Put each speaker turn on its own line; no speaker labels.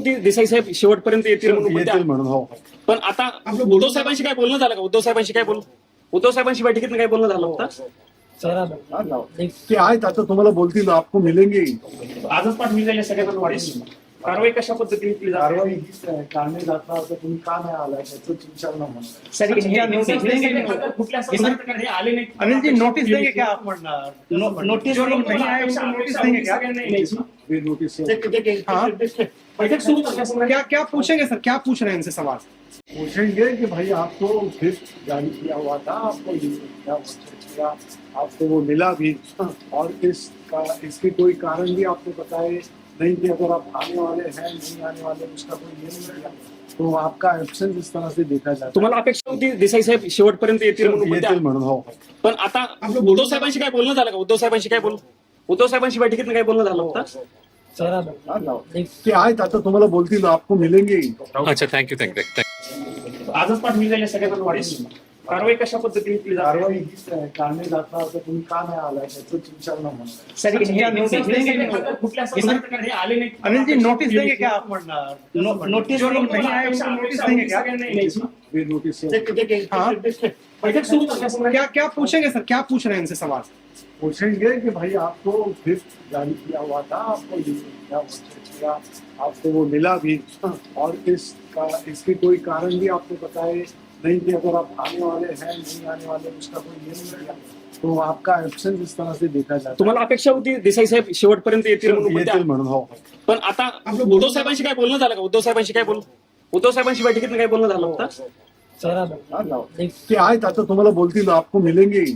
होती देसाई साहेब शेवटपर्यंत येतील म्हणून, पण
येतील
त्या-
म्हणून. हो.
पण आता उद्धव साहेबांशी काय बोलणं झालं का? उद्धव साहेबांशी बैठकीत काय बोलणं झालं होतं?
ते आहेत आता तुम्हाला बोलतील, आपको मिलेंगे.
आजच पाठवली जाईल सगळ्यांना वाढीस कारवाई कशा पद्धतीने केली जाते?
कारवाई हीच आहे, कारणे जाता आता तुम्ही का नाही आलाय त्याचं विचारणं म्हणून.
सर, हे
क्या
नोटीस
नोटीस
देंगे
देंगे?
का? कुठल्या संदर्भात हे आले नाही?
अनिल जी नोटिस देंगे क्या आप?
नोटीस
जो लोग नहीं आए उनको नोटिस देंगे क्या?
वे नोटीस से
हाँ।
बैठक सुरू कर
क्या क्या पूछेंगे सर, क्या पूछ रहे हैं इनसे सवाल?
पूछेंगे कि भाई आपको गिफ्ट जारी किया हुआ था, आपको क्या किया, आपको वो मिला भी, और इसके कोई कारण भी आपको बताए नहीं कि अगर आप आने वाले हैं नहीं आने वाले उसका कोई ये नहीं किया, तो आपका एब्सेंस इस तरह से देखा जाता है.
तुम्हाला अपेक्षा होती देसाई साहेब शेवटपर्यंत येतील म्हणून, पण त्या-
येतील म्हणून. हो.
पण आता उद्धव साहेबांशी काय बोलणं झालं का? उद्धव साहेबांशी बैठकीत काय बोलणं झालं होतं?
ते आहेत आता तुम्हाला बोलतील, आपको मिलेंगे.
अच्छा, थँक्यू.
आजच पाठवली जाईल सगळ्यांना वाढीस कारवाई कशा पद्धतीने केली जाते?
कारवाई हीच आहे, कारणे जाता आता तुम्ही का नाही आलाय त्याचं विचारणं म्हणून.
सर, हे
क्या
नोटीस
नोटीस
देंगे
देंगे?
का? कुठल्या संदर्भात हे आले नाही?
अनिल जी नोटिस देंगे क्या आप?
नोटीस
जो लोग नहीं आए उनको नोटिस देंगे क्या?
वे नोटीस से
हाँ।
बैठक सुरू कर
क्या क्या पूछेंगे सर, क्या पूछ रहे हैं इनसे सवाल?
पूछेंगे कि भाई आपको गिफ्ट जारी किया हुआ था, आपको क्या किया, आपको वो मिला भी, और इसके कोई कारण भी आपको बताए नहीं कि अगर आप आने वाले हैं नहीं आने वाले उसका कोई ये नहीं किया, तो आपका एब्सेंस इस तरह से देखा जाता है.
तुम्हाला अपेक्षा होती देसाई साहेब शेवटपर्यंत येतील म्हणून, पण त्या-
येतील म्हणून. हो.
पण आता उद्धव साहेबांशी काय बोलणं झालं का? उद्धव साहेबांशी बैठकीत काय बोलणं झालं होतं?
ते आहेत आता तुम्हाला बोलतील, आपको मिलेंगे.